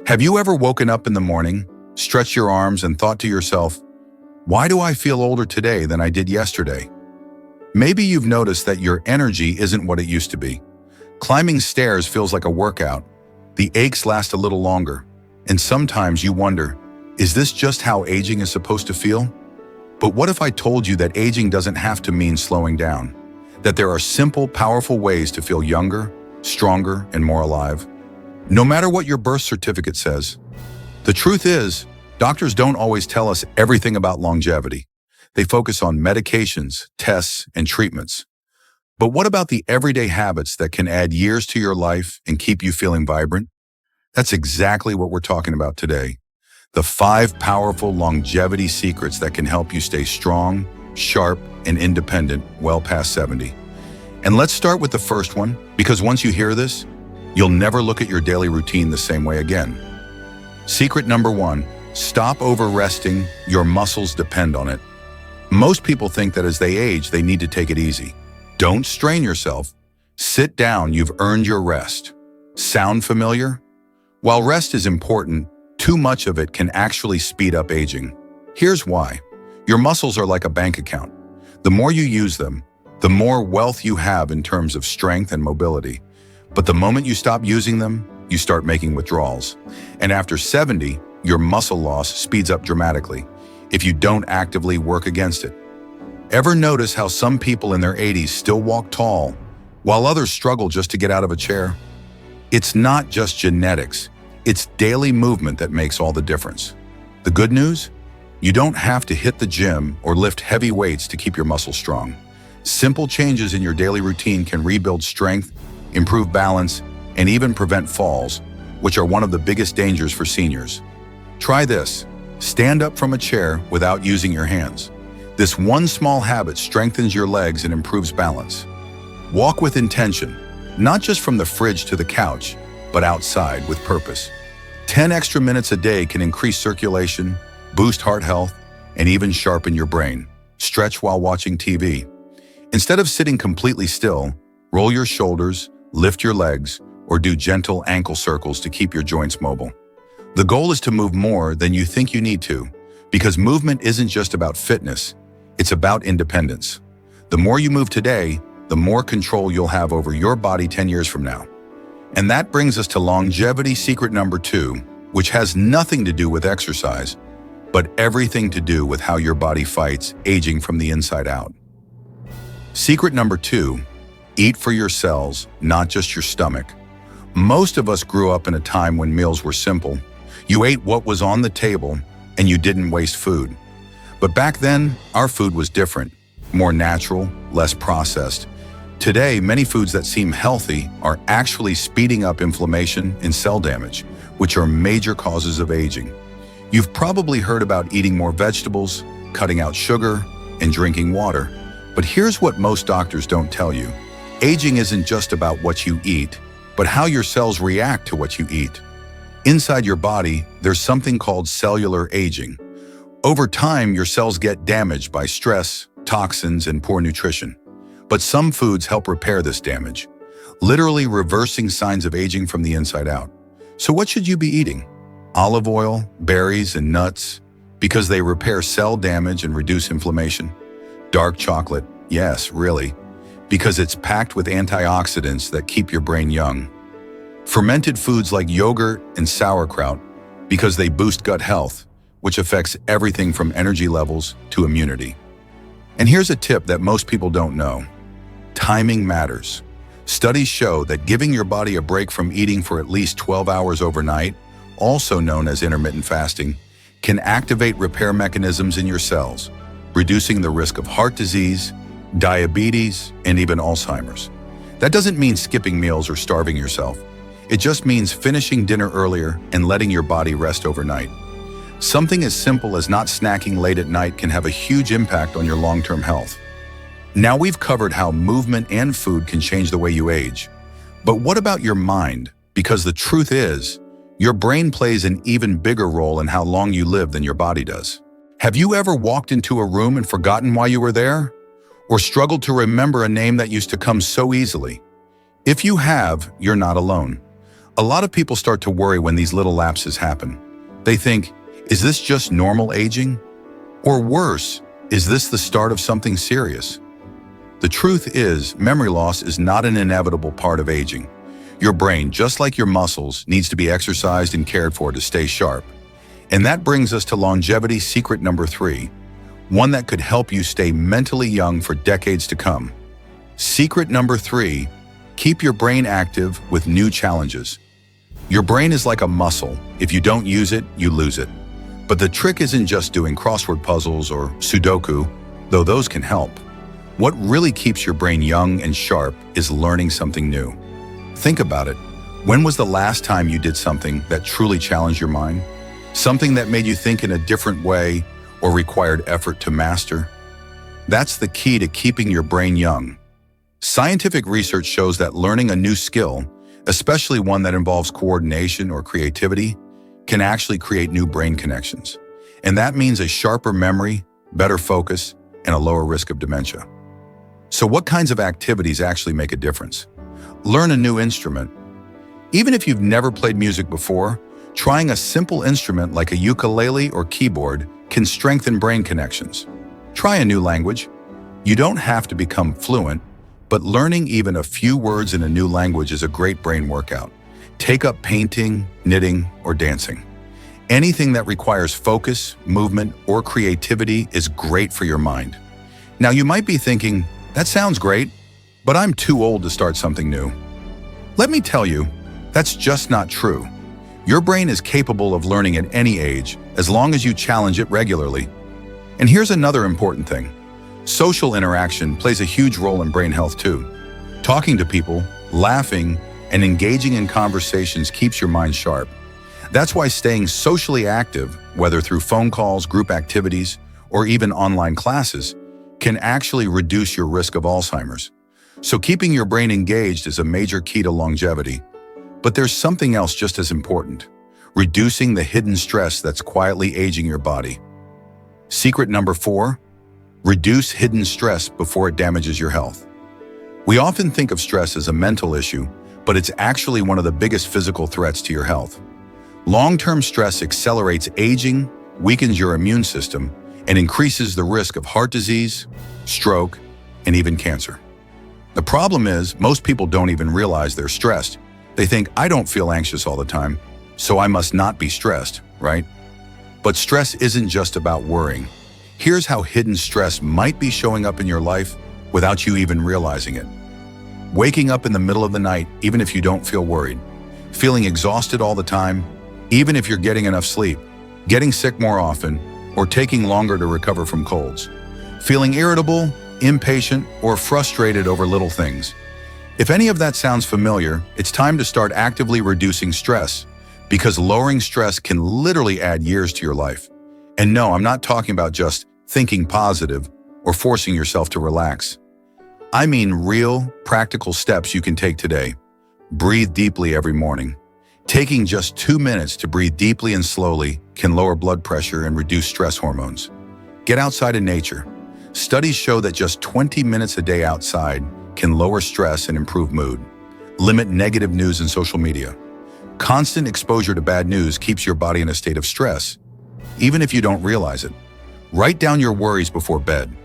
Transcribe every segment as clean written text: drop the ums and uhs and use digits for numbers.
Have you ever woken up in the morning, stretched your arms, and thought to yourself, why do I feel older today than I did yesterday? Maybe you've noticed that your energy isn't what it used to be. Climbing stairs feels like a workout. The aches last a little longer. And sometimes you wonder, is this just how aging is supposed to feel? But what if I told you that aging doesn't have to mean slowing down? That there are simple, powerful ways to feel younger, stronger, and more alive? No matter what your birth certificate says. The truth is, doctors don't always tell us everything about longevity. They focus on medications, tests, and treatments. But what about the everyday habits that can add years to your life and keep you feeling vibrant? That's exactly what we're talking about today. The 5 powerful longevity secrets that can help you stay strong, sharp, and independent well past 70. And let's start with the first one, because once you hear this, you'll never look at your daily routine the same way again. Secret number 1, stop over-resting. Your muscles depend on it. Most people think that as they age, they need to take it easy. Don't strain yourself. Sit down, you've earned your rest. Sound familiar? While rest is important, too much of it can actually speed up aging. Here's why. Your muscles are like a bank account. The more you use them, the more wealth you have in terms of strength and mobility. But the moment you stop using them, you start making withdrawals. And after 70, your muscle loss speeds up dramatically if you don't actively work against it. Ever notice how some people in their 80s still walk tall, while others struggle just to get out of a chair? It's not just genetics, it's daily movement that makes all the difference. The good news? You don't have to hit the gym or lift heavy weights to keep your muscles strong. Simple changes in your daily routine can rebuild strength, improve balance, and even prevent falls, which are one of the biggest dangers for seniors. Try this. Stand up from a chair without using your hands. This one small habit strengthens your legs and improves balance. Walk with intention, not just from the fridge to the couch, but outside with purpose. 10 extra minutes a day can increase circulation, boost heart health, and even sharpen your brain. Stretch while watching TV. Instead of sitting completely still, roll your shoulders, lift your legs, or do gentle ankle circles to keep your joints mobile. The goal is to move more than you think you need to, because movement isn't just about fitness, it's about independence. The more you move today, the more control you'll have over your body 10 years from now. And that brings us to longevity secret number 2, which has nothing to do with exercise, but everything to do with how your body fights aging from the inside out. Secret number 2, eat for your cells, not just your stomach. Most of us grew up in a time when meals were simple. You ate what was on the table, and you didn't waste food. But back then, our food was different, more natural, less processed. Today, many foods that seem healthy are actually speeding up inflammation and cell damage, which are major causes of aging. You've probably heard about eating more vegetables, cutting out sugar, and drinking water. But here's what most doctors don't tell you. Aging isn't just about what you eat, but how your cells react to what you eat. Inside your body, there's something called cellular aging. Over time, your cells get damaged by stress, toxins, and poor nutrition. But some foods help repair this damage, literally reversing signs of aging from the inside out. So what should you be eating? Olive oil, berries, and nuts, because they repair cell damage and reduce inflammation. Dark chocolate, yes, really, because it's packed with antioxidants that keep your brain young. Fermented foods like yogurt and sauerkraut, because they boost gut health, which affects everything from energy levels to immunity. And here's a tip that most people don't know. Timing matters. Studies show that giving your body a break from eating for at least 12 hours overnight, also known as intermittent fasting, can activate repair mechanisms in your cells, reducing the risk of heart disease, diabetes, and even Alzheimer's. That doesn't mean skipping meals or starving yourself. It just means finishing dinner earlier and letting your body rest overnight. Something as simple as not snacking late at night can have a huge impact on your long-term health. Now we've covered how movement and food can change the way you age. But what about your mind? Because the truth is, your brain plays an even bigger role in how long you live than your body does. Have you ever walked into a room and forgotten why you were there? Or struggled to remember a name that used to come so easily? If you have, you're not alone. A lot of people start to worry when these little lapses happen. They think, is this just normal aging? Or worse, is this the start of something serious? The truth is, memory loss is not an inevitable part of aging. Your brain, just like your muscles, needs to be exercised and cared for to stay sharp. And that brings us to longevity secret number 3, one that could help you stay mentally young for decades to come. Secret number 3, keep your brain active with new challenges. Your brain is like a muscle. If you don't use it, you lose it. But the trick isn't just doing crossword puzzles or Sudoku, though those can help. What really keeps your brain young and sharp is learning something new. Think about it. When was the last time you did something that truly challenged your mind? Something that made you think in a different way or required effort to master? That's the key to keeping your brain young. Scientific research shows that learning a new skill, especially one that involves coordination or creativity, can actually create new brain connections. And that means a sharper memory, better focus, and a lower risk of dementia. So what kinds of activities actually make a difference? Learn a new instrument. Even if you've never played music before, trying a simple instrument like a ukulele or keyboard can strengthen brain connections. Try a new language. You don't have to become fluent, but learning even a few words in a new language is a great brain workout. Take up painting, knitting, or dancing. Anything that requires focus, movement, or creativity is great for your mind. Now you might be thinking, that sounds great, but I'm too old to start something new. Let me tell you, that's just not true. Your brain is capable of learning at any age, as long as you challenge it regularly. And here's another important thing. Social interaction plays a huge role in brain health too. Talking to people, laughing, and engaging in conversations keeps your mind sharp. That's why staying socially active, whether through phone calls, group activities, or even online classes, can actually reduce your risk of Alzheimer's. So keeping your brain engaged is a major key to longevity. But there's something else just as important: reducing the hidden stress that's quietly aging your body. Secret number 4, reduce hidden stress before it damages your health. We often think of stress as a mental issue, but it's actually one of the biggest physical threats to your health. Long-term stress accelerates aging, weakens your immune system, and increases the risk of heart disease, stroke, and even cancer. The problem is, most people don't even realize they're stressed. They think, I don't feel anxious all the time, so I must not be stressed, right? But stress isn't just about worrying. Here's how hidden stress might be showing up in your life without you even realizing it. Waking up in the middle of the night, even if you don't feel worried. Feeling exhausted all the time, even if you're getting enough sleep. Getting sick more often, or taking longer to recover from colds. Feeling irritable, impatient, or frustrated over little things. If any of that sounds familiar, it's time to start actively reducing stress, because lowering stress can literally add years to your life. And no, I'm not talking about just thinking positive or forcing yourself to relax. I mean real, practical steps you can take today. Breathe deeply every morning. Taking just 2 minutes to breathe deeply and slowly can lower blood pressure and reduce stress hormones. Get outside in nature. Studies show that just 20 minutes a day outside can lower stress and improve mood. Limit negative news and social media. Constant exposure to bad news keeps your body in a state of stress, even if you don't realize it. Write down your worries before bed.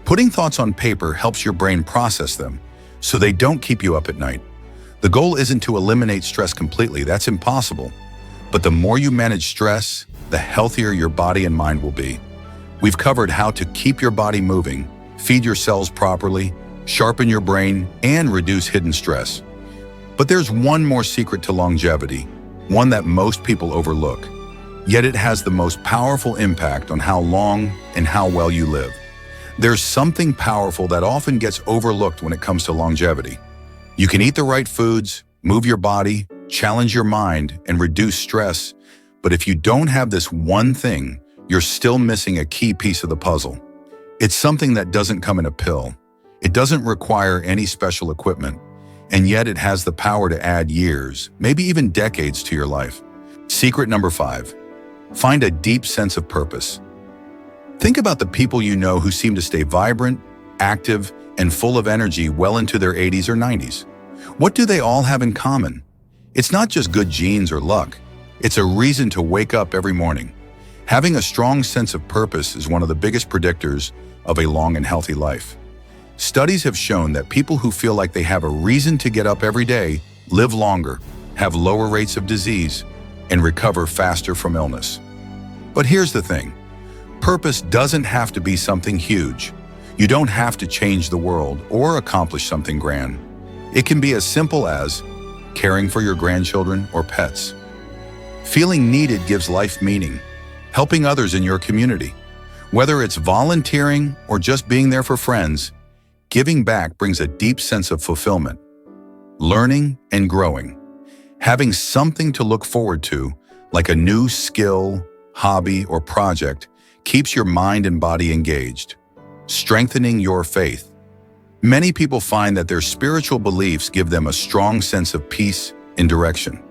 Putting thoughts on paper helps your brain process them, so they don't keep you up at night. The goal isn't to eliminate stress completely, that's impossible. But the more you manage stress, the healthier your body and mind will be. We've covered how to keep your body moving, feed your cells properly, sharpen your brain, and reduce hidden stress. But there's one more secret to longevity, one that most people overlook. Yet it has the most powerful impact on how long and how well you live. There's something powerful that often gets overlooked when it comes to longevity. You can eat the right foods, move your body, challenge your mind, and reduce stress. But if you don't have this one thing, you're still missing a key piece of the puzzle. It's something that doesn't come in a pill. It doesn't require any special equipment, and yet it has the power to add years, maybe even decades to your life. Secret number 5, find a deep sense of purpose. Think about the people you know who seem to stay vibrant, active, and full of energy well into their 80s or 90s. What do they all have in common? It's not just good genes or luck. It's a reason to wake up every morning. Having a strong sense of purpose is one of the biggest predictors of a long and healthy life. Studies have shown that people who feel like they have a reason to get up every day live longer, have lower rates of disease, and recover faster from illness. But here's the thing. Purpose doesn't have to be something huge. You don't have to change the world or accomplish something grand. It can be as simple as caring for your grandchildren or pets. Feeling needed gives life meaning. Helping others in your community. Whether it's volunteering or just being there for friends, giving back brings a deep sense of fulfillment. Learning and growing. Having something to look forward to, like a new skill, hobby, or project, keeps your mind and body engaged. Strengthening your faith. Many people find that their spiritual beliefs give them a strong sense of peace and direction.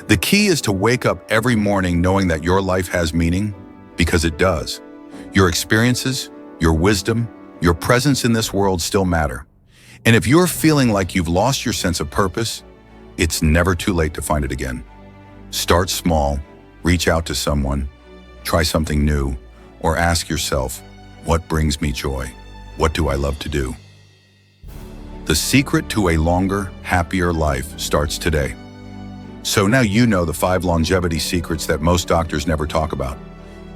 The key is to wake up every morning knowing that your life has meaning, because it does. Your experiences, your wisdom, your presence in this world still matter. And if you're feeling like you've lost your sense of purpose, it's never too late to find it again. Start small, reach out to someone, try something new, or ask yourself, what brings me joy? What do I love to do? The secret to a longer, happier life starts today. So now you know the 5 longevity secrets that most doctors never talk about.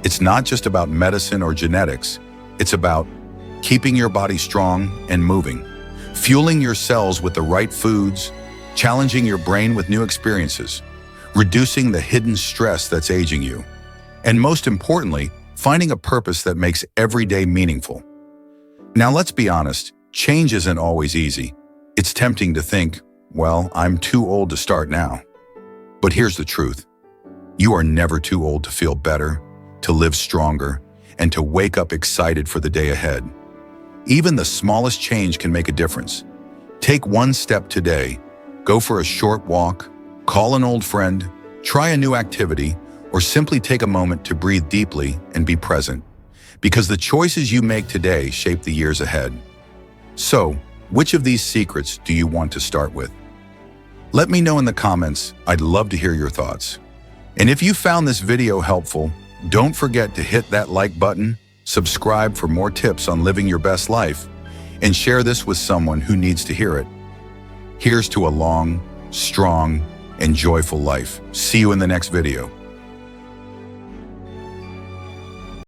It's not just about medicine or genetics. It's about keeping your body strong and moving, fueling your cells with the right foods, challenging your brain with new experiences, reducing the hidden stress that's aging you, and most importantly, finding a purpose that makes every day meaningful. Now let's be honest, change isn't always easy. It's tempting to think, well, I'm too old to start now. But here's the truth. You are never too old to feel better, to live stronger, and to wake up excited for the day ahead. Even the smallest change can make a difference. Take one step today. Go for a short walk, call an old friend, try a new activity, or simply take a moment to breathe deeply and be present. Because the choices you make today shape the years ahead. So, which of these secrets do you want to start with? Let me know in the comments. I'd love to hear your thoughts. And if you found this video helpful, don't forget to hit that like button, subscribe for more tips on living your best life, and share this with someone who needs to hear it. Here's to a long, strong, and joyful life. See you in the next video.